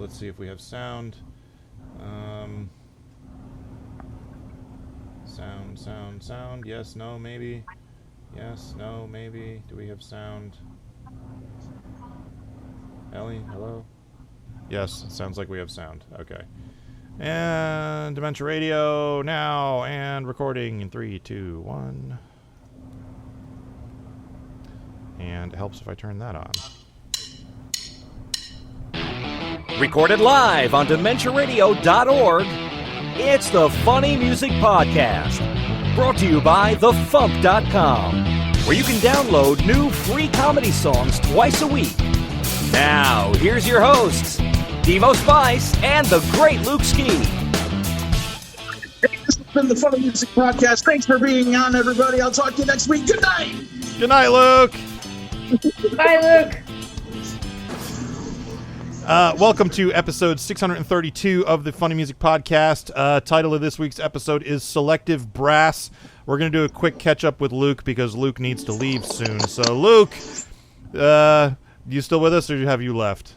let's see if we have sound. Sound. Yes, no, maybe. Yes, no, maybe. Do we have sound? Ellie, hello? Yes, sounds like we have sound. Okay. And Dementia Radio now, and recording in 3, 2, 1. And it helps if I turn that on. Recorded live on DementiaRadio.org, it's the Funny Music Podcast. Brought to you by FuMP.com, where you can download new free comedy songs twice a week. Now, here's your hosts, Devo Spice and the great Luke Ski. Hey, this has been the Funny Music Podcast. Thanks for being on, everybody. I'll talk to you next week. Good night. Good night, Luke. Bye, Luke. Welcome to episode 632 of the Funny Music Podcast. Title of this week's episode is Selective Brass. We're going to do a quick catch-up with Luke because Luke needs to leave soon. So, Luke, you still with us or have you left?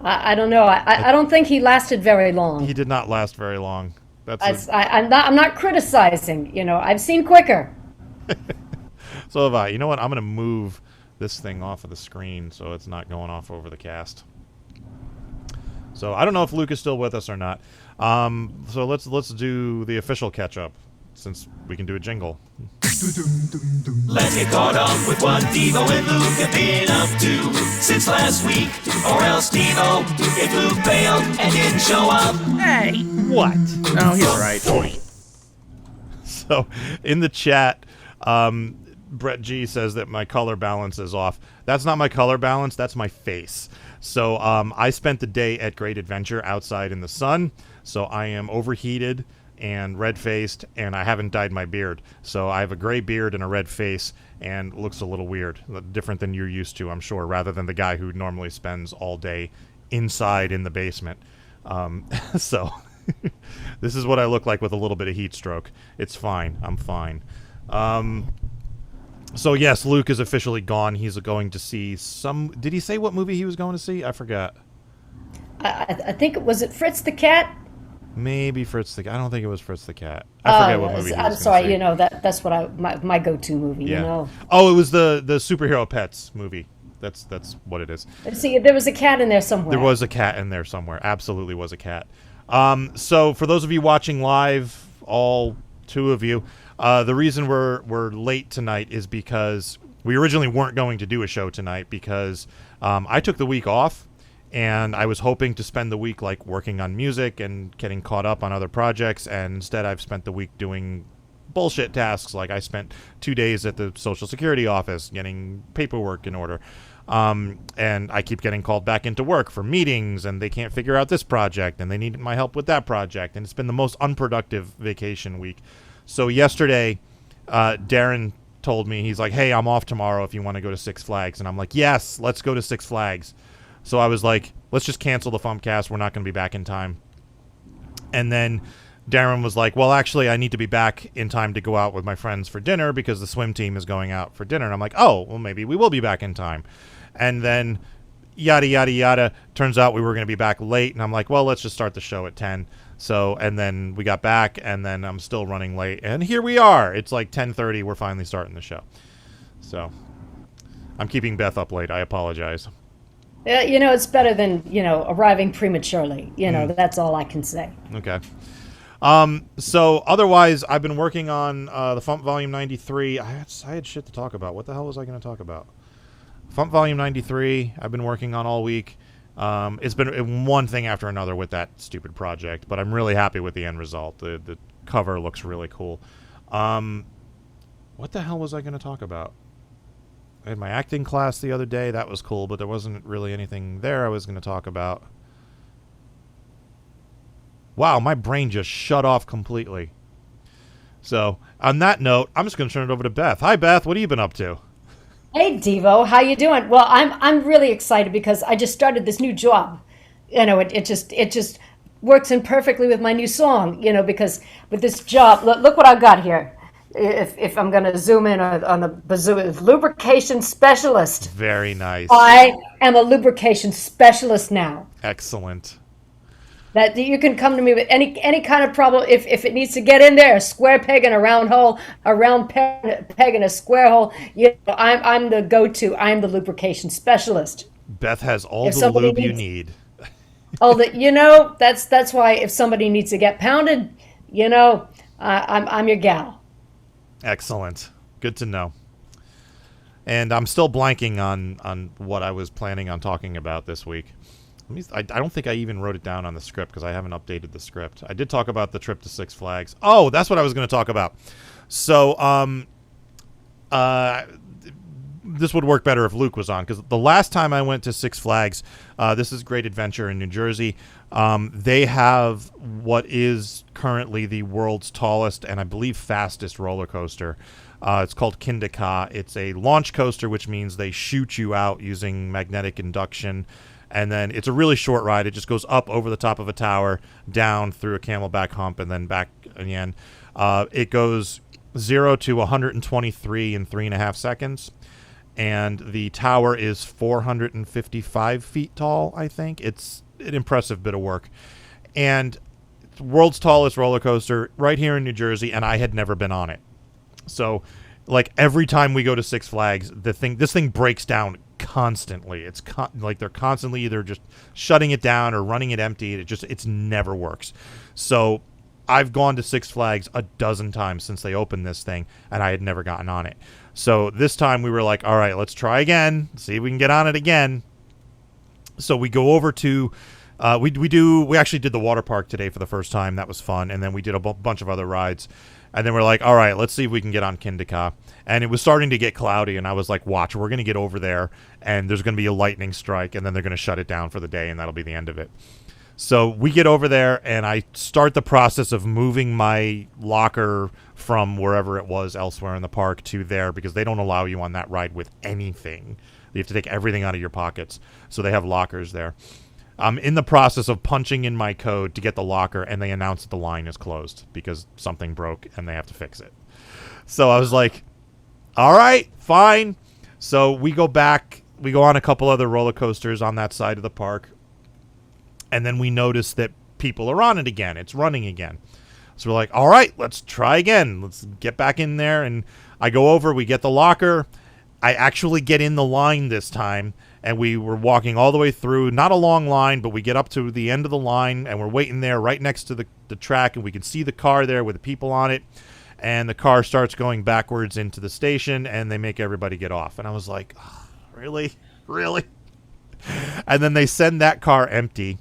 I don't know. I don't think he lasted very long. He did not last very long. I'm not criticizing. You know, I've seen quicker. So have I. You know what? I'm going to move this thing off of the screen so it's not going off over the cast. So I don't know if Luke is still with us or not. So let's do the official catch-up since we can do a jingle. Let's get caught up with what Devo and Luke have been up to since last week. Or else Devo, if Luke bailed and didn't show up. Hey, what? Oh, he's right. So in the chat, Brett G says that my color balance is off. That's not my color balance, that's my face. So I spent the day at Great Adventure outside in the sun, so I am overheated and red-faced, and I haven't dyed my beard. So I have a gray beard and a red face, and looks a little weird, different than you're used to, I'm sure, rather than the guy who normally spends all day inside in the basement. So this is what I look like with a little bit of heat stroke. It's fine. I'm fine. So yes, Luke is officially gone. He's going to see some... Did he say what movie he was going to see? I forgot. I think was it Fritz the Cat? Maybe Fritz the Cat. I don't think it was Fritz the Cat. I forget what movie he was I'm sorry, see. You know, that's what my go-to movie, yeah. You know. Oh, it was the superhero pets movie. That's what it is. See, there was a cat in there somewhere. There was a cat in there somewhere. Absolutely was a cat. So for those of you watching live, all two of you, the reason we're late tonight is because we originally weren't going to do a show tonight because I took the week off and I was hoping to spend the week like working on music and getting caught up on other projects, and instead I've spent the week doing bullshit tasks. Like I spent 2 days at the Social Security office getting paperwork in order. And I keep getting called back into work for meetings, and they can't figure out this project, and they need my help with that project, and it's been the most unproductive vacation week. So yesterday, Darren told me, he's like, hey, I'm off tomorrow if you want to go to Six Flags. And I'm like, yes, let's go to Six Flags. So I was like, let's just cancel the FuMPCast. We're not going to be back in time. And then Darren was like, well, actually, I need to be back in time to go out with my friends for dinner because the swim team is going out for dinner. And I'm like, oh, well, maybe we will be back in time. And then yada, yada, yada. Turns out we were going to be back late. And I'm like, well, let's just start the show at 10. So, and then we got back, and then I'm still running late. And here we are. It's like 10:30. We're finally starting the show. So, I'm keeping Beth up late. I apologize. You know, it's better than, you know, arriving prematurely. You know, that's all I can say. Okay. So, otherwise, I've been working on the FuMP Volume 93. I had shit to talk about. What the hell was I going to talk about? FuMP Volume 93, I've been working on all week. It's been one thing after another with that stupid project, but I'm really happy with the end result. The cover looks really cool. What the hell was I going to talk about? I had my acting class the other day. That was cool, but there wasn't really anything there I was going to talk about. Wow, my brain just shut off completely. So, on that note, I'm just going to turn it over to Beth. Hi, Beth. What have you been up to? Hey, Devo, how you doing? Well, I'm really excited because I just started this new job. You know, it just works in perfectly with my new song. You know, because with this job, look what I've got here. if I'm going to zoom in on the bazoo, lubrication specialist. Very nice. I am a lubrication specialist now. Excellent. That you can come to me with any kind of problem. If it needs to get in there, a square peg in a round hole, a round peg in a square hole, I'm the go-to. I'm the lubrication specialist. Beth has all the lube you need. That's why if somebody needs to get pounded, I'm your gal. Excellent. Good to know. And I'm still blanking on what I was planning on talking about this week. I don't think I even wrote it down on the script because I haven't updated the script. I did talk about the trip to Six Flags. Oh, that's what I was going to talk about. So, this would work better if Luke was on, because the last time I went to Six Flags, this is Great Adventure in New Jersey. They have what is currently the world's tallest and I believe fastest roller coaster. It's called Kindaka. It's a launch coaster, which means they shoot you out using magnetic induction. And then it's a really short ride. It just goes up over the top of a tower, down through a camelback hump, and then back again. It goes 0 to 123 in 3.5 seconds. And the tower is 455 feet tall, I think. It's an impressive bit of work. And it's the world's tallest roller coaster right here in New Jersey, and I had never been on it. So, like, every time we go to Six Flags, this thing breaks down constantly. It's like they're constantly either just shutting it down or running it empty. It never works. So I've gone to Six Flags a dozen times since they opened this thing, and I had never gotten on it. So this time we were like, all right, let's try again, see if we can get on it again. So we go over to we actually did the water park today for the first time. That was fun. And then we did a bunch of other rides. And then we're like, all right, let's see if we can get on Kindaka. And it was starting to get cloudy, and I was like, watch, we're going to get over there, and there's going to be a lightning strike, and then they're going to shut it down for the day, and that'll be the end of it. So we get over there, and I start the process of moving my locker from wherever it was elsewhere in the park to there, because they don't allow you on that ride with anything. You have to take everything out of your pockets. So they have lockers there. I'm in the process of punching in my code to get the locker, and they announce that the line is closed because something broke and they have to fix it. So I was like, all right, fine. So we go back. We go on a couple other roller coasters on that side of the park. And then we notice that people are on it again. It's running again. So we're like, all right, let's try again. Let's get back in there. And I go over. We get the locker. I actually get in the line this time. And we were walking all the way through, not a long line, but we get up to the end of the line, and we're waiting there right next to the track, and we can see the car there with the people on it, and the car starts going backwards into the station, and they make everybody get off. And I was like, oh, really? Really? And then they send that car empty,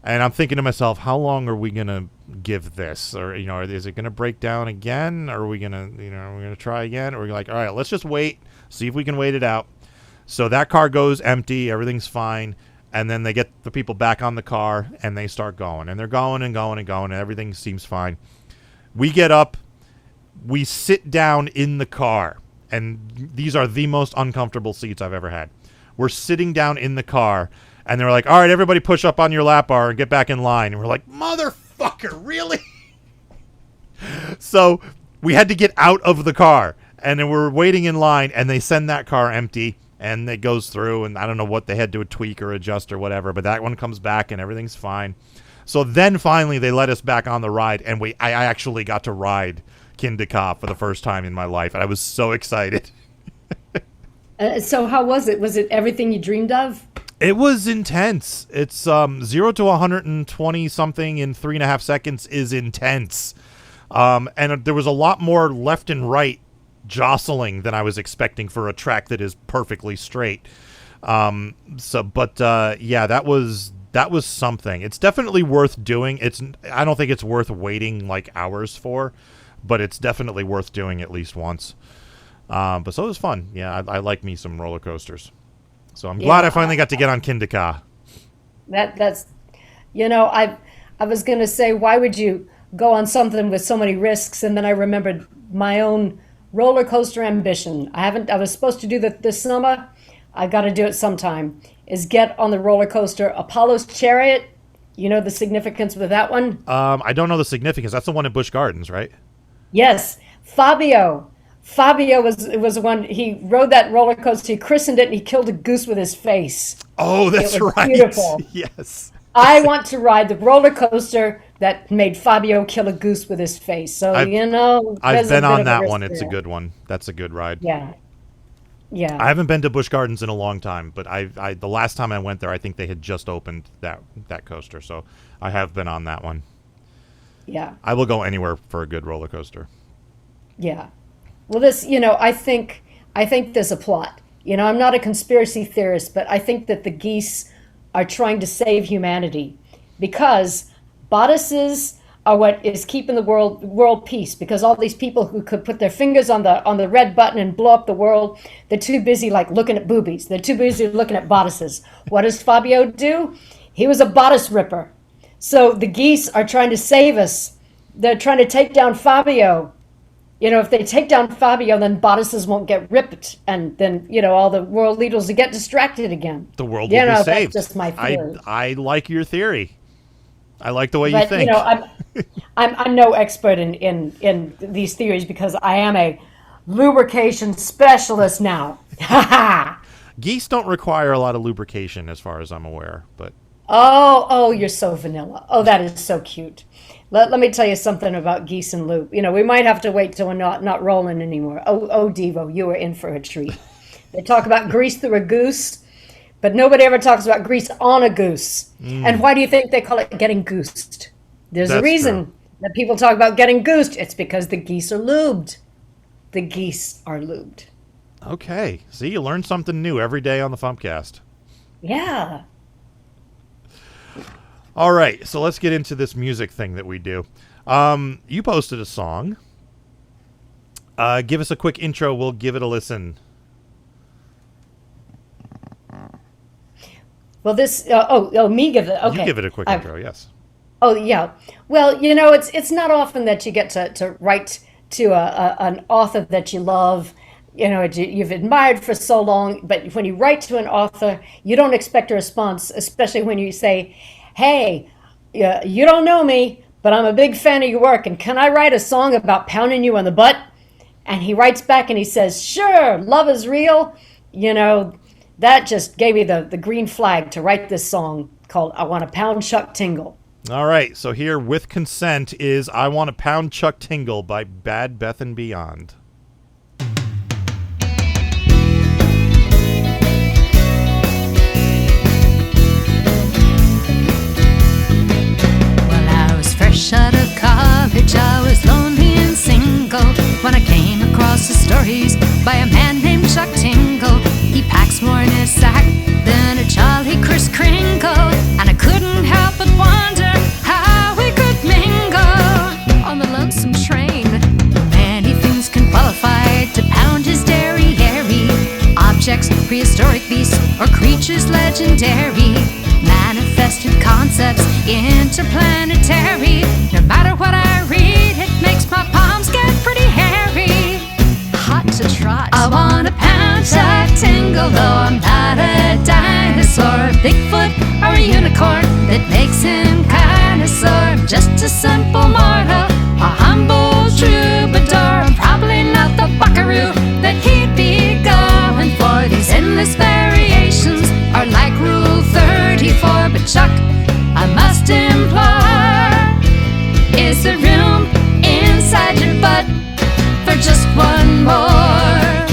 and I'm thinking to myself, how long are we going to give this? Or, is it going to break down again? Or are we going to try again? Or we're like, all right, let's just wait, see if we can wait it out. So that car goes empty, everything's fine, and then they get the people back on the car, and they start going. And they're going and going and going, and everything seems fine. We get up, we sit down in the car, and these are the most uncomfortable seats I've ever had. We're sitting down in the car, and they're like, all right, everybody push up on your lap bar and get back in line. And we're like, motherfucker, really? So we had to get out of the car, and then we're waiting in line, and they send that car empty. And it goes through, and I don't know what they had to tweak or adjust or whatever, but that one comes back, and everything's fine. So then finally they let us back on the ride, and I actually got to ride Kindaka for the first time in my life, and I was so excited. So how was it? Was it everything you dreamed of? It was intense. It's 0 to 120 something in 3.5 seconds is intense. And there was a lot more left and right jostling than I was expecting for a track that is perfectly straight. Yeah, that was something. It's definitely worth doing. I don't think it's worth waiting like hours for, but it's definitely worth doing at least once. But so it was fun. Yeah, I like me some roller coasters. So I'm glad I finally got to get on Kindaka. That's I was going to say, why would you go on something with so many risks? And then I remembered my own roller coaster ambition. I was supposed to do that this summer. I got to do it sometime. Is get on the roller coaster Apollo's Chariot. You know the significance with that one? I don't know the significance. That's the one at Busch Gardens, right? Yes. Fabio. Fabio was one, he rode that roller coaster, he christened it, and he killed a goose with his face. Oh, that's It was right. beautiful. Yes. I want to ride the roller coaster that made Fabio kill a goose with his face. So, I've there's a been bit on of a that risk one. It's a there. good one. That's a good ride. Yeah. Yeah. I haven't been to Busch Gardens in a long time, but I the last time I went there, I think they had just opened that coaster, so I have been on that one. Yeah. I will go anywhere for a good roller coaster. Yeah. Well, this, I think there's a plot. I'm not a conspiracy theorist, but I think that the geese are trying to save humanity because bodices are what is keeping the world peace, because all these people who could put their fingers on the red button and blow up the world, they're too busy looking at boobies. They're too busy looking at bodices. What does Fabio do? He was a bodice ripper. So the geese are trying to save us. They're trying to take down Fabio. If they take down Fabio, then bodices won't get ripped, and then all the world leaders will get distracted again. The world will be saved. That's just my theory. I like your theory. I like the way you think. I'm no expert in these theories because I am a lubrication specialist now. Geese don't require a lot of lubrication, as far as I'm aware. But oh, you're so vanilla. Oh, that is so cute. Let me tell you something about geese and lube. We might have to wait till we're not rolling anymore. Oh, Devo, you are in for a treat. They talk about grease through a goose, but nobody ever talks about grease on a goose. And why do you think they call it getting goosed? There's a reason that people talk about getting goosed. It's because the geese are lubed. The geese are lubed. Okay. See, you learn something new every day on the FuMPCast. Yeah. All right, so let's get into this music thing that we do. You posted a song. Give us a quick intro. We'll give it a listen. Well, this. Me give it. Okay. You give it a quick intro. Yes. Oh yeah. Well, it's not often that you get to write to an author that you love. You've admired for so long, but when you write to an author, you don't expect a response, especially when you say, "Hey, you don't know me, but I'm a big fan of your work, and can I write a song about pounding you on the butt?" And he writes back and he says, "Sure, love is real." That just gave me the green flag to write this song called "I Want to Pound Chuck Tingle." All right, so here with consent is "I Want to Pound Chuck Tingle" by Bad Beth and Beyond. Fresh out of college, I was lonely and single when I came across the stories by a man named Chuck Tingle. He packs more in his sack than a jolly Kris Kringle, and I couldn't help but wonder how we could mingle on the lonesome train. Many things can qualify to pound his derriere. Objects, prehistoric beasts, or creatures legendary. Manifested concepts, interplanetary. No matter what I read, it makes my palms get pretty hairy. Hot to trot. I want a pound Chuck Tingle, though I'm not a dinosaur, a Bigfoot, or a unicorn that makes him kinda sore. I'm just a simple mortal, a humble troubadour. I'm probably not the buckaroo that he'd be going for. These endless variations are like Rule 34, but Chuck, I must implore, is there room inside your butt for just one more?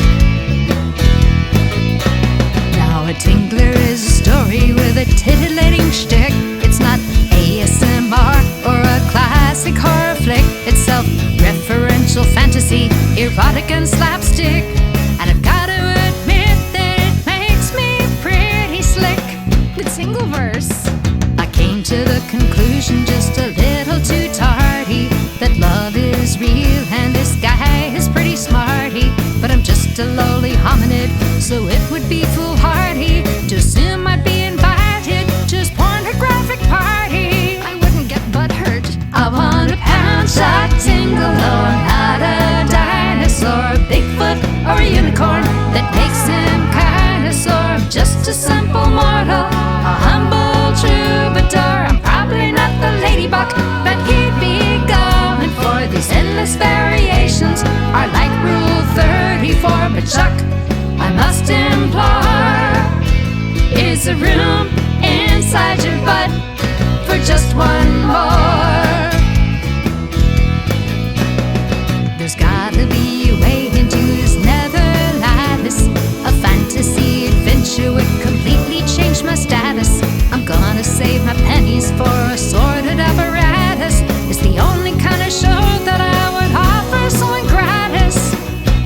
Now a tingler is a story with a titillating shtick. It's not ASMR or a classic horror flick. It's self-referential fantasy, erotic and slapstick. And I've got to admit that it makes me pretty slick. The Tingle verse. I came to the conclusion just a little too tardy that love is real and this guy is pretty smarty. But I'm just a lowly hominid, so it would be foolhardy to assume I'd be invited to his pornographic party. I wouldn't get butthurt. I want a pound Chuck Tingle, though I'm not a dinosaur, a Bigfoot, or a unicorn that makes him kinda sore. I'm just a simple mortal, a humble troubadour. I'm probably not the ladybug that he'd be going for. These endless variations Chuck, I must implore, is a room inside your butt for just one more. There's gotta be a way into this nether lattice. A fantasy adventure would completely change my status. I'm gonna save my pennies for a sordid apparatus. It's the only kind of show that I would offer someone gratis.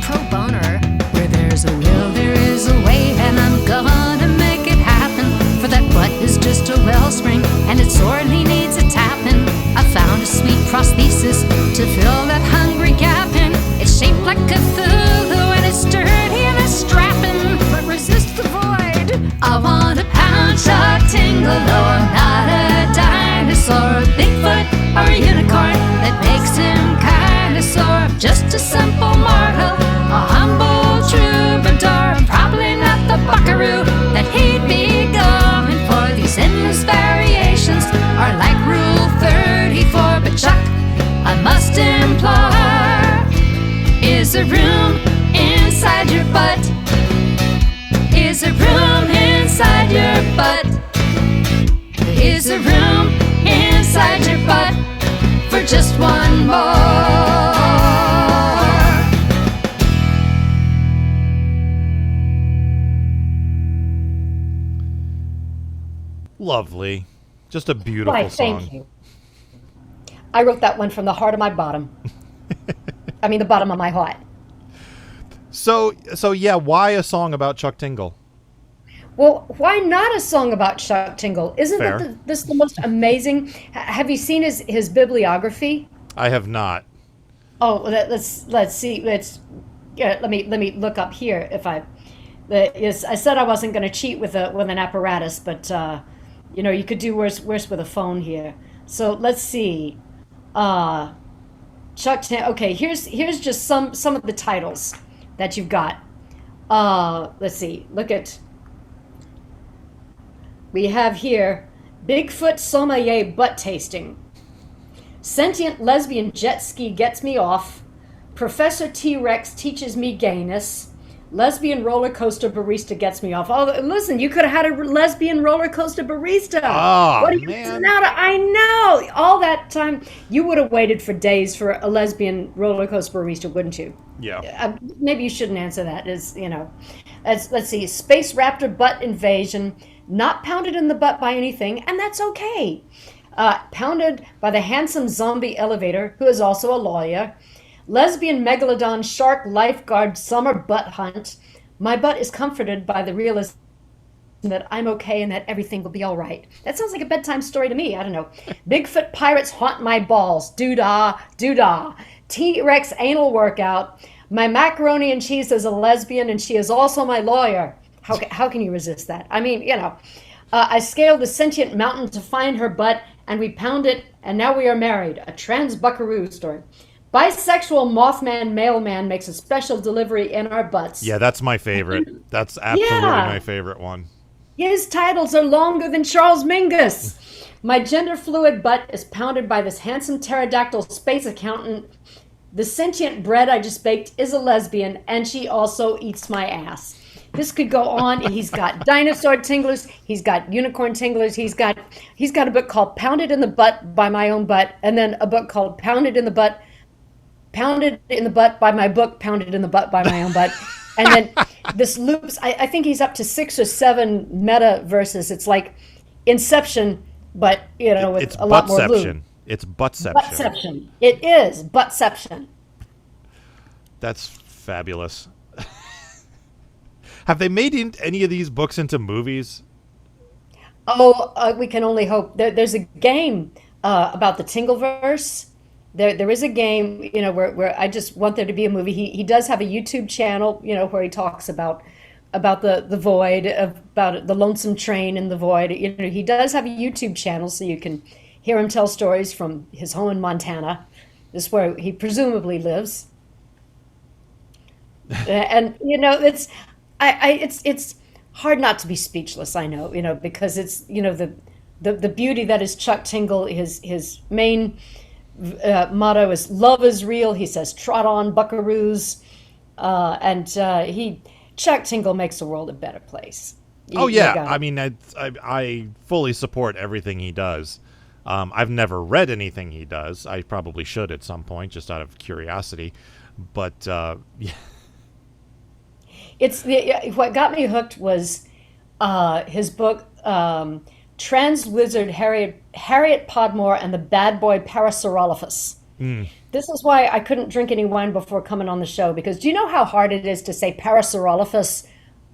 Pro boner, where there's a will, there is a way, and I'm gonna make it happen. For that butt is just a wellspring, and it sorely needs a tapping. I found a sweet prosthesis to fill that hungry gap in. It's shaped like Cthulhu, and it's sturdy and it's strapping, but resist the void. I want a pound Chuck Tingle, no, I'm not a dinosaur, a Bigfoot or a unicorn that makes him kinda sore. I'm just a simple mortal, a humble troubadour. I'm probably not the buckaroo that he'd be going for. These endless variations are like Rule 34, but Chuck, I must implore, is a room inside your butt, is a room inside your butt, is a room inside your butt for just one more. Lovely. Just a beautiful Why, song. thank you. I wrote that one from the heart of my bottom. I mean, the bottom of my heart. So yeah, why a song about Chuck Tingle? Well, why not a song about Chuck Tingle? Isn't Fair. this the most amazing? Have you seen his bibliography? I have not. Oh, let's see. Let me look up here. I said I wasn't going to cheat with an apparatus, but you could do worse with a phone here. So let's see. Okay, here's just some of the titles that you've got. Let's see. We have here Bigfoot Sommelier Butt Tasting, Sentient Lesbian Jet Ski Gets Me Off, Professor T-Rex Teaches Me Gayness, Lesbian Roller Coaster Barista Gets Me Off. Oh, listen, you could have had a lesbian roller coaster barista. Oh, what are you man. now? I know. All that time, you would have waited for days for a lesbian roller coaster barista, wouldn't you? Yeah. Maybe you shouldn't answer that. Let's see. Space Raptor Butt Invasion. Not pounded in the butt by anything, and that's okay. Pounded by the handsome zombie elevator, who is also a lawyer. Lesbian megalodon shark lifeguard summer butt hunt. My butt is comforted by the realization that I'm okay and that everything will be all right. That sounds like a bedtime story to me. I don't know. Bigfoot pirates haunt my balls. Doo-dah, doo-dah. T-Rex anal workout. My macaroni and cheese is a lesbian, and she is also my lawyer. How can you resist that? I mean, I scaled the sentient mountain to find her butt, and we pound it, and now we are married. A trans buckaroo story. Bisexual Mothman mailman makes a special delivery in our butts. Yeah, that's my favorite. That's absolutely my favorite one. His titles are longer than Charles Mingus. My gender fluid butt is pounded by this handsome pterodactyl space accountant. The sentient bread I just baked is a lesbian, and she also eats my ass. This could go on, and he's got dinosaur tinglers, he's got unicorn tinglers, he's got a book called Pounded in the Butt by My Own Butt, and then a book called Pounded in the Butt by my book, Pounded in the Butt by My Own Butt. And then this loops, I think he's up to 6 or 7 meta verses. It's like Inception, but, with It's a lot more loop. It's buttception. Buttception. It is buttception. That's fabulous. Have they made any of these books into movies? Oh, we can only hope. There's a game about the Tingleverse. There is a game, where I just want there to be a movie. He does have a YouTube channel, where he talks about the void, about the lonesome train in the void. He does have a YouTube channel, so you can hear him tell stories from his home in Montana. This is where he presumably lives. And it's hard not to be speechless. I know, because it's the beauty that is Chuck Tingle. His main motto is love is real. He says trot on buckaroos. And Chuck Tingle makes the world a better place. Oh You yeah, got it. I mean, I fully support everything he does. I've never read anything he does. I probably should at some point, just out of curiosity. But yeah, What got me hooked was his book, Trans Wizard Harriet Podmore and the Bad Boy Parasaurolophus. This is why I couldn't drink any wine before coming on the show, because do you know how hard it is to say Parasaurolophus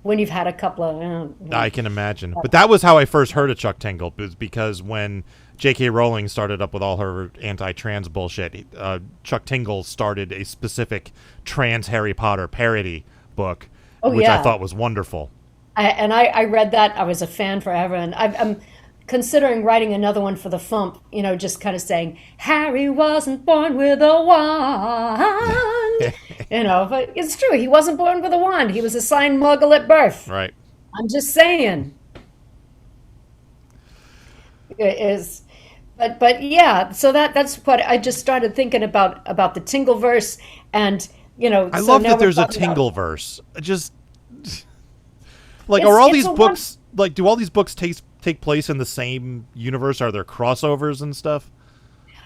when you've had a couple of... I can imagine. But that was how I first heard of Chuck Tingle, was because when J.K. Rowling started up with all her anti-trans bullshit, Chuck Tingle started a specific trans Harry Potter parody book, which I thought was wonderful. I read that. I was a fan forever, and I'm considering writing another one for the FuMP, just kind of saying, Harry wasn't born with a wand. But it's true. He wasn't born with a wand. He was assigned Muggle at birth. Right. I'm just saying. It is. But yeah, so that's what I just started thinking about the Tingleverse, and I love that there's a Tingleverse. Just like, are all these books like, do all these books take place in the same universe? Are there crossovers and stuff?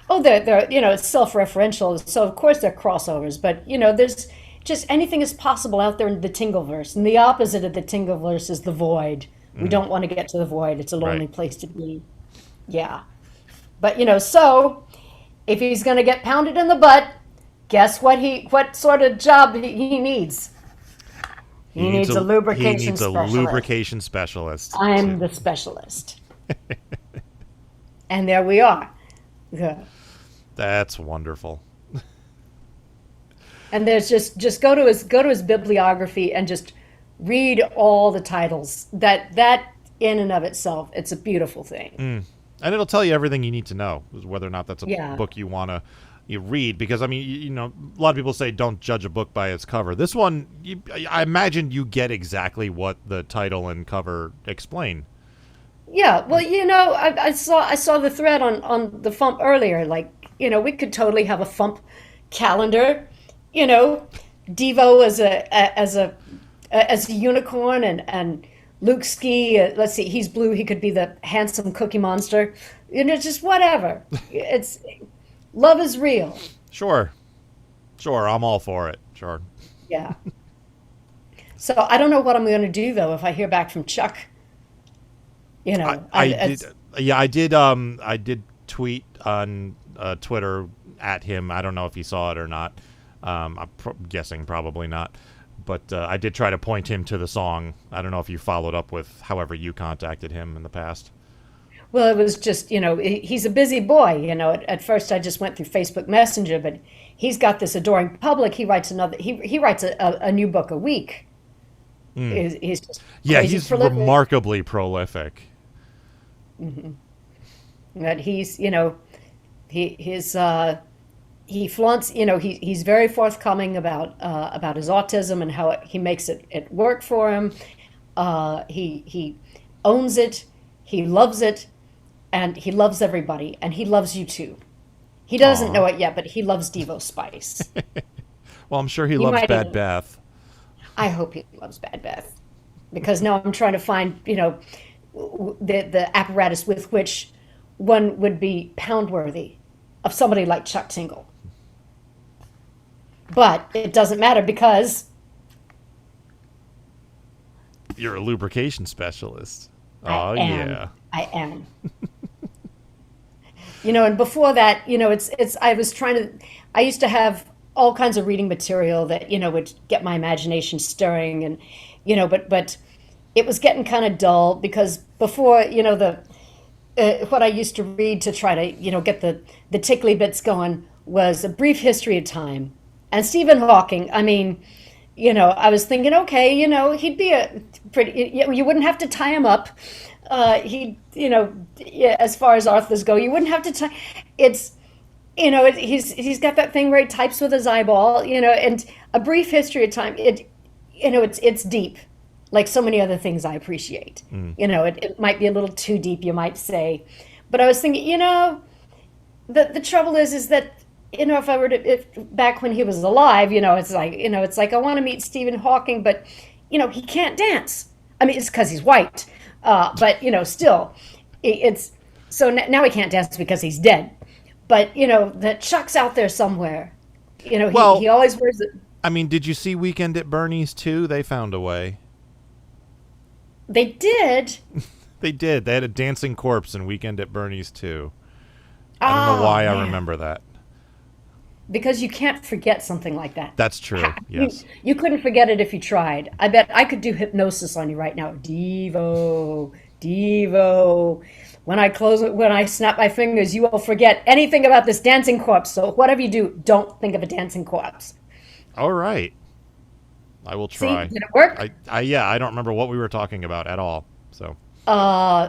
Oh, they're it's self-referential, so of course they're crossovers. But there's just anything is possible out there in the Tingleverse, and the opposite of the Tingleverse is the void. We don't want to get to the void. It's a lonely place to be. Yeah, but so if he's going to get pounded in the butt, guess what sort of job he needs? He needs a lubrication specialist. I'm the specialist. And there we are. Yeah. That's wonderful. And there's just go to his bibliography and just read all the titles. That in and of itself, it's a beautiful thing. And it'll tell you everything you need to know, whether or not that's a book you want to read. Because, I mean, a lot of people say don't judge a book by its cover. This one, I imagine you get exactly what the title and cover explain. Yeah, well, I saw the thread on the FuMP earlier. Like, we could totally have a FuMP calendar. Devo as a unicorn, and Luke Ski. Let's see, he's blue. He could be the handsome Cookie Monster. Just whatever. It's love is real. Sure, I'm all for it. Sure. Yeah. So I don't know what I'm going to do though if I hear back from Chuck. I did tweet on Twitter at him. I don't know if he saw it or not. I'm guessing probably not. But I did try to point him to the song. I don't know if you followed up with however you contacted him in the past. Well, it was just, he's a busy boy. At first I just went through Facebook Messenger, but he's got this adoring public. He writes he writes a new book a week. He's just he's prolific. Remarkably prolific. Mm-hmm. But he's, he flaunts, he's very forthcoming about his autism and how he makes it work for him. He owns it, he loves it, and he loves everybody, and he loves you too. He doesn't know it yet, but he loves Devo Spice. Well, I'm sure he loves Bad Beth. I hope he loves Bad Beth, because now I'm trying to find, the apparatus with which one would be pound worthy of somebody like Chuck Tingle. But it doesn't matter because you're a lubrication specialist. I am. And before that, I used to have all kinds of reading material that, would get my imagination stirring, and, but it was getting kind of dull because before, what I used to read to try to, get the tickly bits going was A Brief History of Time. And Stephen Hawking, I mean, I was thinking, okay, he'd be a pretty, you wouldn't have to tie him up. As far as authors go, you wouldn't have to tie, he's got that thing where he types with his eyeball, and A Brief History of Time, it's deep. Like so many other things I appreciate. It might be a little too deep, you might say. But I was thinking, the trouble is that if I were to, if back when he was alive, it's like I want to meet Stephen Hawking, but he can't dance. I mean, it's because he's white, but still, it's so now he can't dance because he's dead. But that Chuck's out there somewhere. He always wears it. I mean, did you see Weekend at Bernie's too? They found a way. They did. They did. They had a dancing corpse in Weekend at Bernie's too. I don't know why I remember that. Because you can't forget something like that. That's true. Yes. You couldn't forget it if you tried. I bet I could do hypnosis on you right now. Devo, Devo. When I snap my fingers, you will forget anything about this dancing corpse. So whatever you do, don't think of a dancing corpse. All right. I will try. See, did it work? I don't remember what we were talking about at all. So.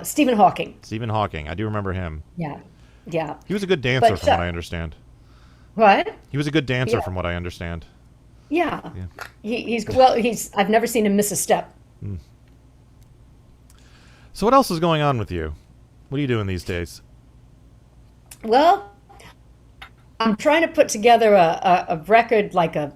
Stephen Hawking. Stephen Hawking. I do remember him. Yeah. Yeah. He was a good dancer from what I understand. What? He was a good dancer from what I understand. Yeah. He's I've never seen him miss a step. So what else is going on with you? What are you doing these days? Well, I'm trying to put together a record, like a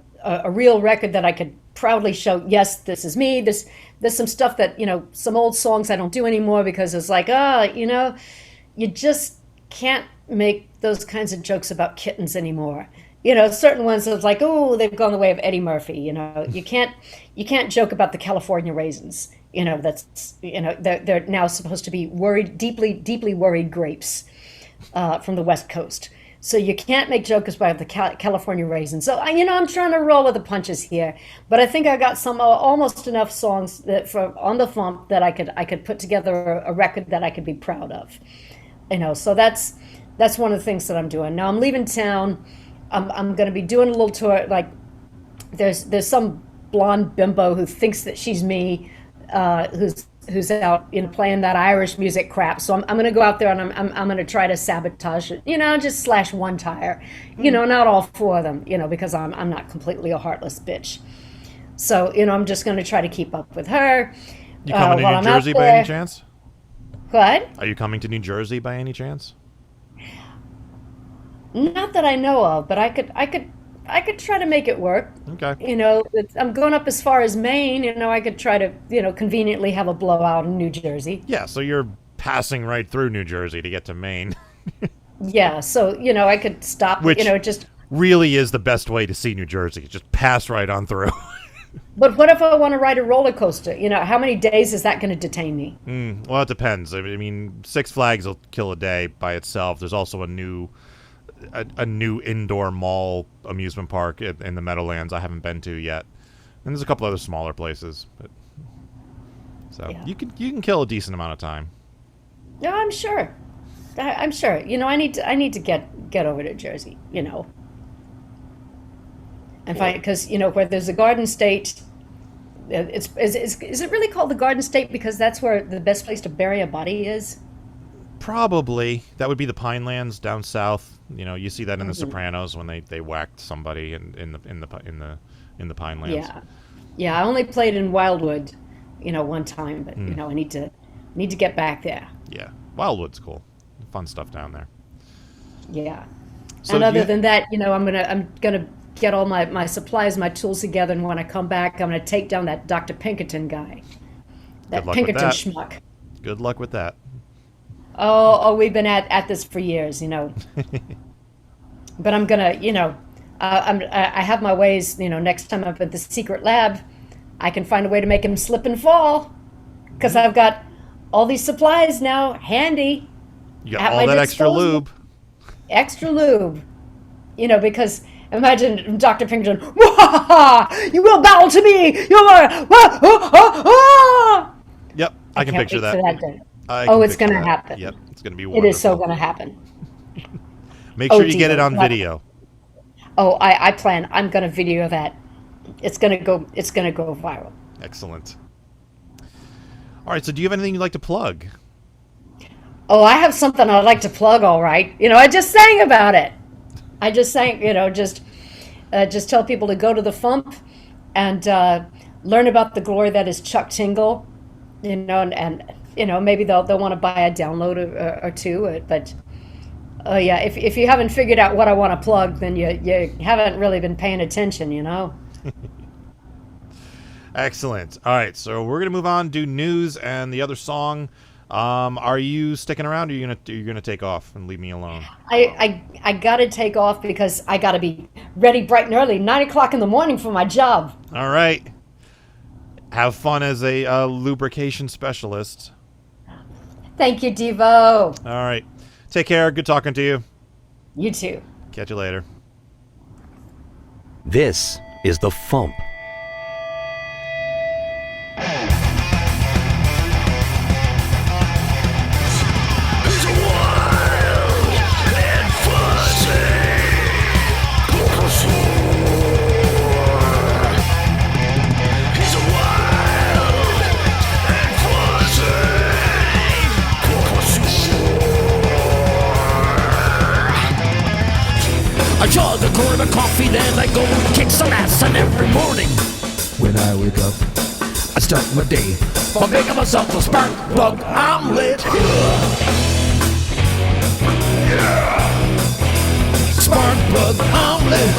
real record that I could proudly show, yes, this is me. There's some stuff that, some old songs I don't do anymore because it's like, you just can't make those kinds of jokes about kittens anymore. Certain ones it's like, oh, they've gone the way of Eddie Murphy. You can't joke about the California raisins. They're now supposed to be deeply worried grapes from the West Coast. So you can't make jokes about the California raisins. So I'm trying to roll with the punches here, but I think I got some almost enough songs on the FuMP that I could put together a record that I could be proud of. So that's one of the things that I'm doing. Now I'm leaving town. I'm going to be doing a little tour. Like there's some blonde bimbo who thinks that she's me, who's out playing that Irish music crap. So I'm going to go out there and I'm going to try to sabotage it. Just slash one tire. Not all four of them. Because I'm not completely a heartless bitch. So I'm just going to try to keep up with her. You coming to New Jersey by any chance? What? Are you coming to New Jersey by any chance? Not that I know of, but I could try to make it work. Okay. I'm going up as far as Maine. I could try to, conveniently have a blowout in New Jersey. Yeah, so you're passing right through New Jersey to get to Maine. Yeah, so, I could stop, Which just... really is the best way to see New Jersey. Just pass right on through. But what if I want to ride a roller coaster? How many days is that going to detain me? Well, it depends. I mean, Six Flags will kill a day by itself. There's also a new indoor mall amusement park in the Meadowlands I haven't been to yet, and there's a couple other smaller places. You can kill a decent amount of time. No, I'm sure. I'm sure. I need to get over to Jersey. And find, because where there's a Garden State. Is it really called the Garden State because that's where the best place to bury a body is? Probably. That would be the Pinelands down south. You see that in The Sopranos when they whacked somebody in the Pinelands. Yeah. I only played in Wildwood, one time, but I need to get back there. Yeah, Wildwood's cool. Fun stuff down there. Yeah. So and other than that, I'm gonna get all my supplies, my tools together, and when I come back, I'm gonna take down that Dr. Pinkerton guy. That Pinkerton schmuck. Good luck with that. Oh, we've been at this for years, But I'm gonna, I have my ways. Next time I'm at the secret lab, I can find a way to make him slip and fall, because I've got all these supplies now handy. You got all that extra lube. Extra lube, because imagine Dr. Pinkerton. You will bow to me. You are. Yep, I can picture that. It's going to happen. Yep, it's going to be wonderful. It is so going to happen. Make sure you get it on video. Oh, I plan. I'm going to video that. It's going to go viral. Excellent. All right, so do you have anything you'd like to plug? Oh, I have something I'd like to plug, all right. I just sang about it. I just sang, just tell people to go to the FuMP and learn about the glory that is Chuck Tingle, and maybe they'll want to buy a download or two, but Oh yeah, if you haven't figured out what I want to plug, then you haven't really been paying attention, you know. Excellent. All right, so we're gonna move on, do news and the other song. Are you sticking around, or are you gonna take off and leave me alone? I gotta take off because I gotta be ready bright and early, 9 o'clock in the morning for my job. All right. Have fun as a lubrication specialist. Thank you, Devo. All right. Take care. Good talking to you. You too. Catch you later. This is the FuMP. I chug a quart of coffee, then I go and kick some ass. And every morning when I wake up, I start my day by making myself a spark plug omelet. Spark plug omelet.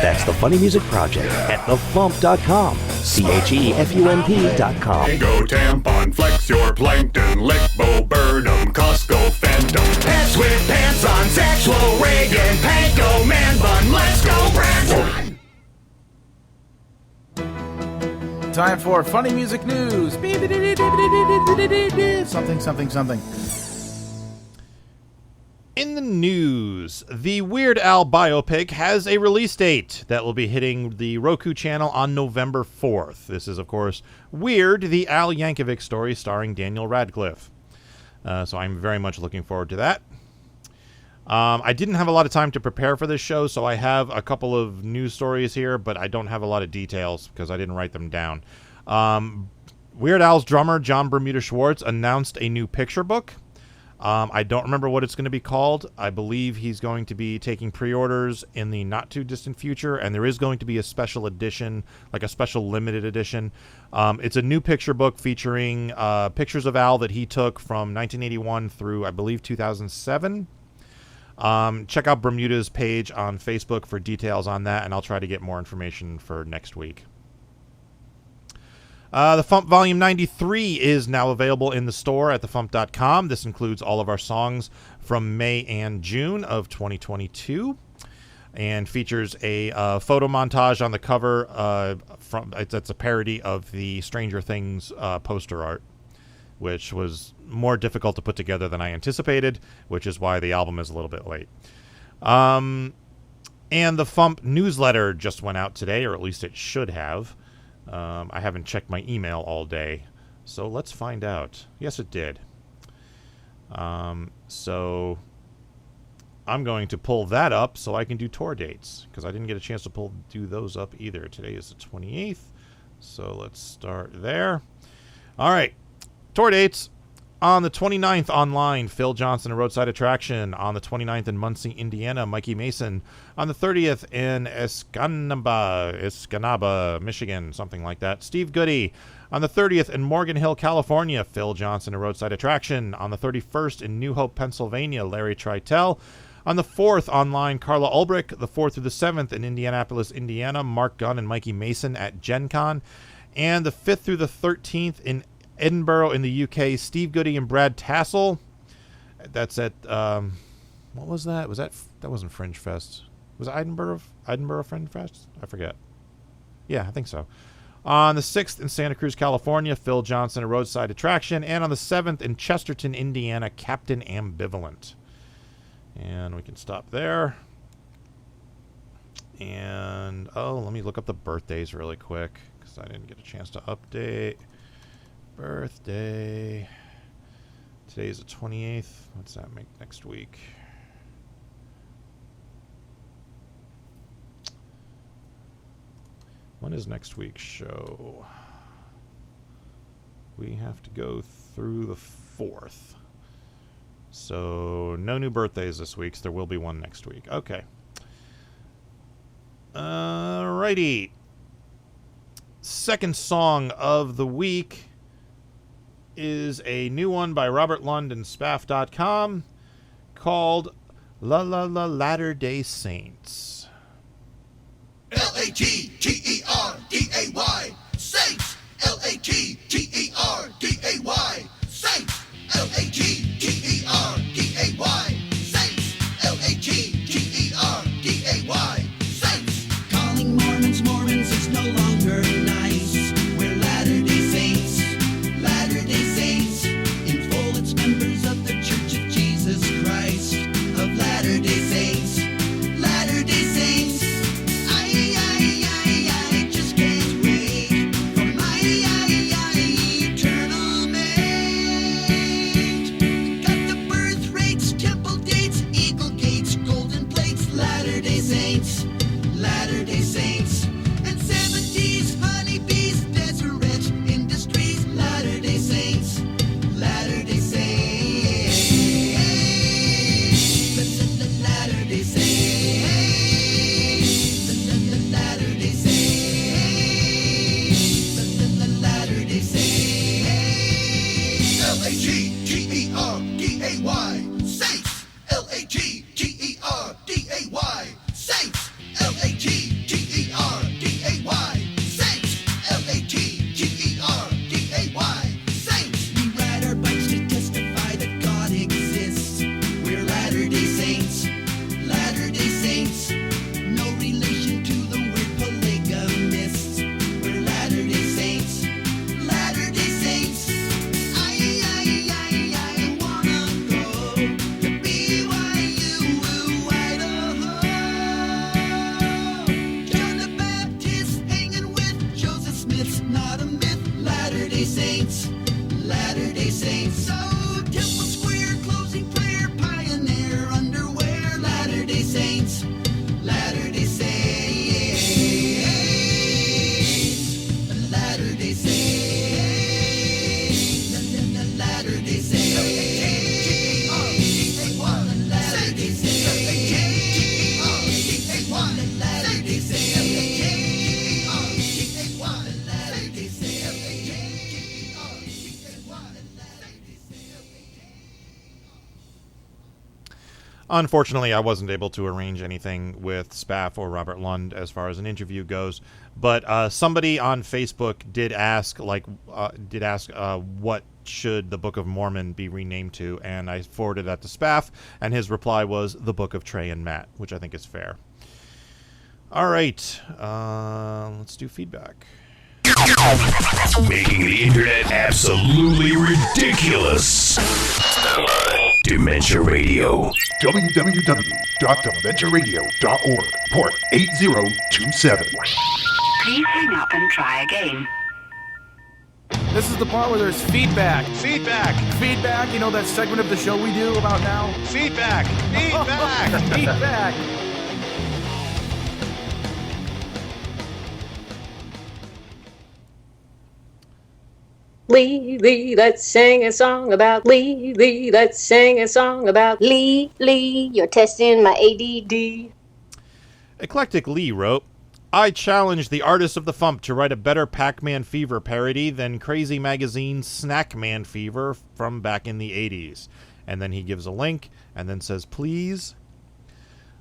That's the Funny Music Project at thefump.com. CHEFUMP.com. Go tampon, flex your plankton, lick Bo Burnham, Costco Phantom. Pants with pants on, sexual Reagan, panko, man bun, let's go Brandon. Time for funny music news. Something, something, something. In the news, the Weird Al biopic has a release date that will be hitting the Roku channel on November 4th. This is, of course, Weird, the Al Yankovic story starring Daniel Radcliffe. So I'm very much looking forward to that. I didn't have a lot of time to prepare for this show, so I have a couple of news stories here, but I don't have a lot of details because I didn't write them down. Weird Al's drummer, John Bermuda Schwartz, announced a new picture book. I don't remember what it's going to be called. I believe he's going to be taking pre-orders in the not-too-distant future, and there is going to be a special edition, like a special limited edition. It's a new picture book featuring pictures of Al that he took from 1981 through, I believe, 2007. Check out Bermuda's page on Facebook for details on that, and I'll try to get more information for next week. The FuMP Volume 93 is now available in the store at thefump.com. This includes all of our songs from May and June of 2022 and features a photo montage on the cover. It's a parody of the Stranger Things poster art, which was more difficult to put together than I anticipated, which is why the album is a little bit late. And the FuMP newsletter just went out today, or at least it should have. I haven't checked my email all day, so let's find out. Yes, it did. So I'm going to pull that up so I can do tour dates, because I didn't get a chance to do those up either. Today is the 28th, so let's start there. All right, tour dates. On the 29th online, Phil Johnson, A Roadside Attraction. On the 29th in Muncie, Indiana, Mikey Mason. On the 30th in Escanaba, Michigan, something like that, Steve Goody. On the 30th in Morgan Hill, California, Phil Johnson, A Roadside Attraction. On the 31st in New Hope, Pennsylvania, Larry Tritel. On the 4th online, Carla Ulbrich. The 4th through the 7th in Indianapolis, Indiana, Mark Gunn and Mikey Mason at Gen Con. And the 5th through the 13th in Edinburgh in the UK, Steve Goody and Brad Tassel. That's at what was that? That wasn't Fringe Fest. Was it Edinburgh Fringe Fest? I forget. Yeah, I think so. On the 6th in Santa Cruz, California, Phil Johnson, A Roadside Attraction, and on the 7th in Chesterton, Indiana, Captain Ambivalent. And we can stop there. And let me look up the birthdays really quick because I didn't get a chance to update. Birthday. Today's the 28th. What's that make next week? When is next week's show? We have to go through the 4th. So no new birthdays this week, so there will be one next week. Okay. Alrighty. Second song of the week is a new one by Robert Lund and Spaff.com. called La La La Latter-day Saints. Laterday, Saints. Laterday, Saints. Laterday, Saints. Laterday, Saints. Calling Mormons is no longer nice. We're Latter-day Saints. Latter-day Saints. In full, it's members of the Church of Jesus Christ of Latter-day Saints. Latter-day Saints. I just can't wait for my eternal mate. Got the birth rates, temple dates, eagle gates, golden plates. Latter-day Saints. Latter-day Saints. And 70s honeybees, Deseret Industries. Latter-day Saints. Latter-day Saints. Latter-day Saints. Latter-day Saints. Latter-day Saints. L-A-G-G-E-R-D-A-Y. Saints. L-A-G-G-E-R-D-A-Y. Saints. L-A-G-G-E-R-D-A-Y. Saints. L-A-G-G-E-R-D-A-Y. Saints. We ride our bikes to testify that God exists. We're Latter-day Saints. Latter-day Saints. No relation to the word polygamists. We're Latter-day Saints. Latter-day Saints. I wanna go to BYU, Idaho. John the Baptist hanging with Joseph Smith's not a myth. Latter-day Saints. Latter-day Saints. So Temple Square closing prayer, pioneer underwear. Latter-day Saints. Latter-day Saints. Latter-day Saints. Latter-day Saints. Latter-day Unfortunately, I wasn't able to arrange anything with Spaff or Robert Lund as far as an interview goes, but somebody on Facebook did ask, what should the Book of Mormon be renamed to, and I forwarded that to Spaff, and his reply was the Book of Trey and Matt, which I think is fair. All right, let's do feedback. Making the internet absolutely ridiculous. Dementia Radio. www.dementiaradio.org. Port 8027. Please hang up and try again. This is the part where there's feedback. Feedback. You know that segment of the show we do about now? Feedback. Feedback. Lee, let's sing a song about Lee, let's sing a song about Lee, you're testing my ADD. Eclectic Lee wrote, I challenge the artists of the FuMP to write a better Pac-Man Fever parody than Crazy Magazine's Snackman Fever from back in the 80s. And then he gives a link and then says, please.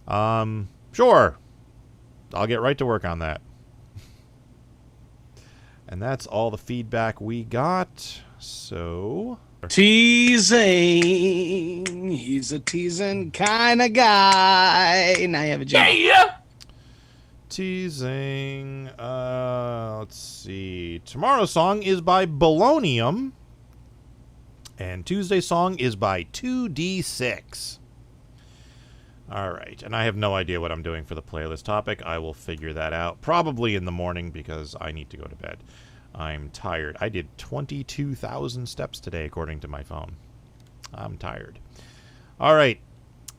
Sure. I'll get right to work on that. And that's all the feedback we got. So... Teasing. He's a teasing kind of guy. Now you have a job. Yeah. Teasing. Let's see. Tomorrow's song is by Bolognium. And Tuesday's song is by 2D6. All right. And I have no idea what I'm doing for the playlist topic. I will figure that out probably in the morning because I need to go to bed. I'm tired. I did 22,000 steps today, according to my phone. I'm tired. All right.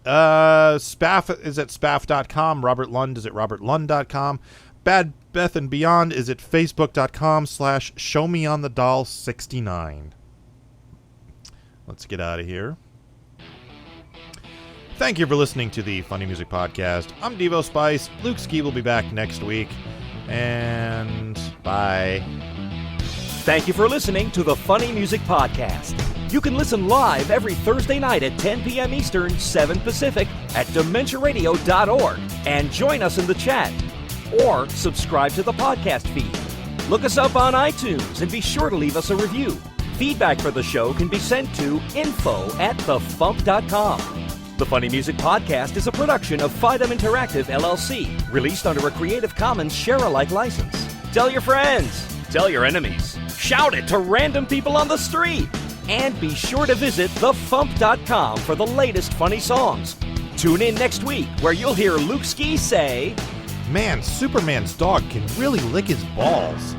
Spaff is at spaff.com. Robert Lund is at robertlund.com. Bad Beth and Beyond is at facebook.com/showmeonthedoll69. Let's get out of here. Thank you for listening to the Funny Music Podcast. I'm Devo Spice. Luke Ski will be back next week. And bye. Thank you for listening to the Funny Music Podcast. You can listen live every Thursday night at 10 p.m. Eastern, 7 Pacific at DementiaRadio.org and join us in the chat. Or subscribe to the podcast feed. Look us up on iTunes and be sure to leave us a review. Feedback for the show can be sent to info@thefump.com. The Funny Music Podcast is a production of Fidem Interactive, LLC, released under a Creative Commons share-alike license. Tell your friends. Tell your enemies. Shout it to random people on the street. And be sure to visit thefump.com for the latest funny songs. Tune in next week where you'll hear Luke Ski say, Man, Superman's dog can really lick his balls.